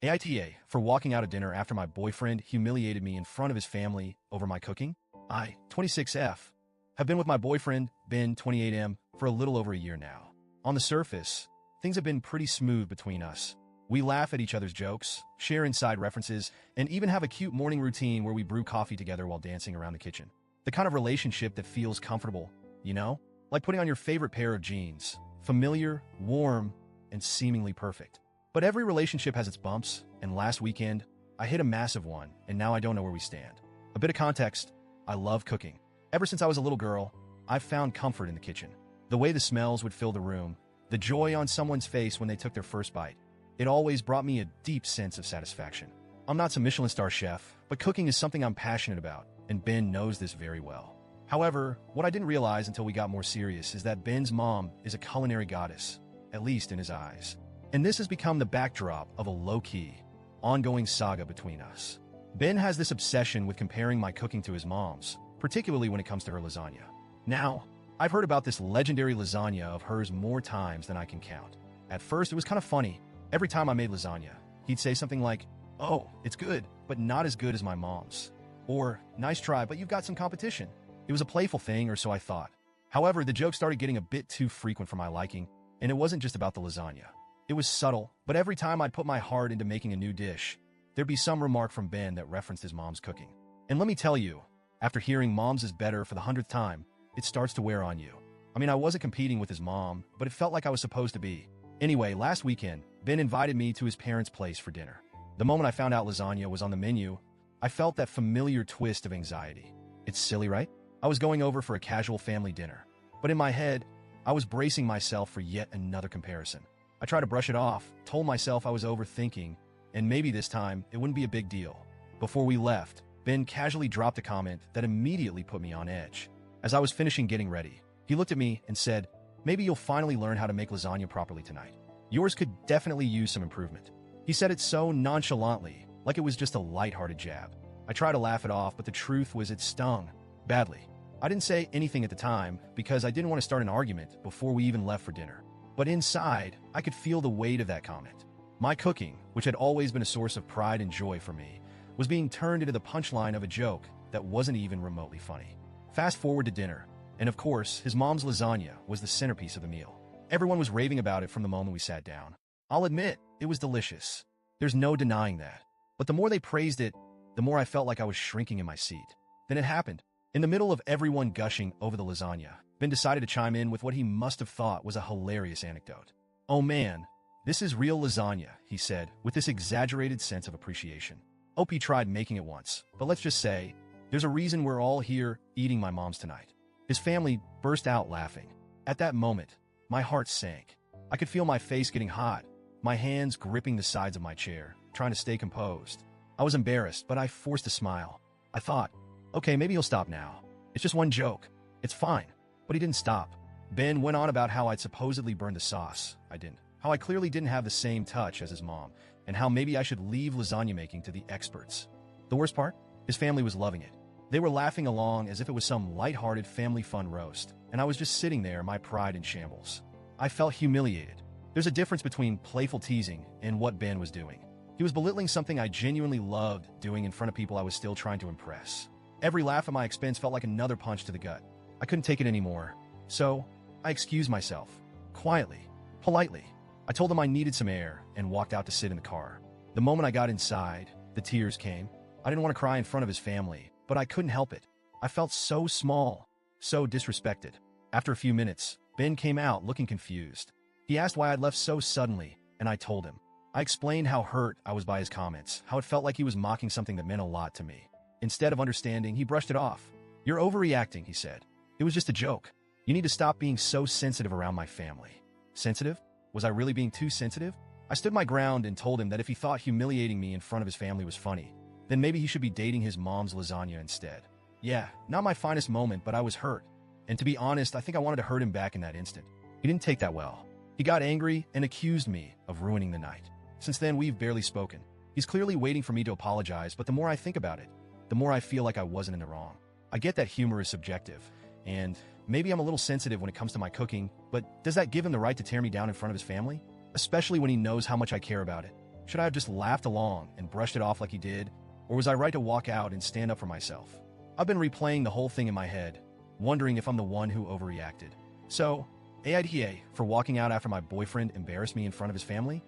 AITA for walking out of dinner after my boyfriend humiliated me in front of his family over my cooking. I, 26F, have been with my boyfriend, Ben, 28M, for a little over a year now. On the surface, things have been pretty smooth between us. We laugh at each other's jokes, share inside references, and even have a cute morning routine where we brew coffee together while dancing around the kitchen. The kind of relationship that feels comfortable, you know? Like putting on your favorite pair of jeans. Familiar, warm, and seemingly perfect. But every relationship has its bumps, and last weekend, I hit a massive one, and now I don't know where we stand. A bit of context, I love cooking. Ever since I was a little girl, I've found comfort in the kitchen. The way the smells would fill the room, the joy on someone's face when they took their first bite. It always brought me a deep sense of satisfaction. I'm not some Michelin star chef, but cooking is something I'm passionate about, and Ben knows this very well. However, what I didn't realize until we got more serious is that Ben's mom is a culinary goddess, at least in his eyes. And this has become the backdrop of a low-key, ongoing saga between us. Ben has this obsession with comparing my cooking to his mom's, particularly when it comes to her lasagna. Now, I've heard about this legendary lasagna of hers more times than I can count. At first, it was kind of funny. Every time I made lasagna, he'd say something like, "Oh, it's good, but not as good as my mom's." Or, "Nice try, but you've got some competition." It was a playful thing, or so I thought. However, the joke started getting a bit too frequent for my liking, and it wasn't just about the lasagna. It was subtle, but every time I'd put my heart into making a new dish, there'd be some remark from Ben that referenced his mom's cooking. And let me tell you, after hearing mom's is better for the 100th time, it starts to wear on you. I mean, I wasn't competing with his mom, but it felt like I was supposed to be. Anyway, last weekend, Ben invited me to his parents' place for dinner. The moment I found out lasagna was on the menu, I felt that familiar twist of anxiety. It's silly, right? I was going over for a casual family dinner, but in my head, I was bracing myself for yet another comparison. I tried to brush it off, told myself I was overthinking, and maybe this time it wouldn't be a big deal. Before we left, Ben casually dropped a comment that immediately put me on edge. As I was finishing getting ready, he looked at me and said, "Maybe you'll finally learn how to make lasagna properly tonight. Yours could definitely use some improvement." He said it so nonchalantly, like it was just a lighthearted jab. I tried to laugh it off, but the truth was it stung badly. I didn't say anything at the time because I didn't want to start an argument before we even left for dinner. But inside, I could feel the weight of that comment. My cooking, which had always been a source of pride and joy for me, was being turned into the punchline of a joke that wasn't even remotely funny. Fast forward to dinner, and of course, his mom's lasagna was the centerpiece of the meal. Everyone was raving about it from the moment we sat down. I'll admit, it was delicious. There's no denying that. But the more they praised it, the more I felt like I was shrinking in my seat. Then it happened. In the middle of everyone gushing over the lasagna, Ben decided to chime in with what he must have thought was a hilarious anecdote. "Oh man, this is real lasagna," he said, with this exaggerated sense of appreciation. OP tried making it once, but let's just say, there's a reason we're all here eating my mom's tonight. His family burst out laughing. At that moment, my heart sank. I could feel my face getting hot, my hands gripping the sides of my chair, trying to stay composed. I was embarrassed, but I forced a smile. I thought, okay, maybe he'll stop now. It's just one joke. It's fine. But he didn't stop. Ben went on about how I'd supposedly burned the sauce. I didn't. How I clearly didn't have the same touch as his mom, and how maybe I should leave lasagna making to the experts. The worst part? His family was loving it. They were laughing along as if it was some lighthearted family fun roast, and I was just sitting there, my pride in shambles. I felt humiliated. There's a difference between playful teasing and what Ben was doing. He was belittling something I genuinely loved doing in front of people I was still trying to impress. Every laugh at my expense felt like another punch to the gut. I couldn't take it anymore, so I excused myself, quietly, politely. I told him I needed some air and walked out to sit in the car. The moment I got inside, the tears came. I didn't want to cry in front of his family, but I couldn't help it. I felt so small, so disrespected. After a few minutes, Ben came out looking confused. He asked why I'd left so suddenly, and I told him. I explained how hurt I was by his comments, how it felt like he was mocking something that meant a lot to me. Instead of understanding, he brushed it off. "You're overreacting," he said. "It was just a joke. You need to stop being so sensitive around my family." Sensitive? Was I really being too sensitive? I stood my ground and told him that if he thought humiliating me in front of his family was funny, then maybe he should be dating his mom's lasagna instead. Yeah, not my finest moment, but I was hurt. And to be honest, I think I wanted to hurt him back in that instant. He didn't take that well. He got angry and accused me of ruining the night. Since then, we've barely spoken. He's clearly waiting for me to apologize, but the more I think about it, the more I feel like I wasn't in the wrong. I get that humor is subjective, and maybe I'm a little sensitive when it comes to my cooking, but does that give him the right to tear me down in front of his family? Especially when he knows how much I care about it. Should I have just laughed along and brushed it off like he did, or was I right to walk out and stand up for myself? I've been replaying the whole thing in my head, wondering if I'm the one who overreacted. So, AITA for walking out after my boyfriend embarrassed me in front of his family?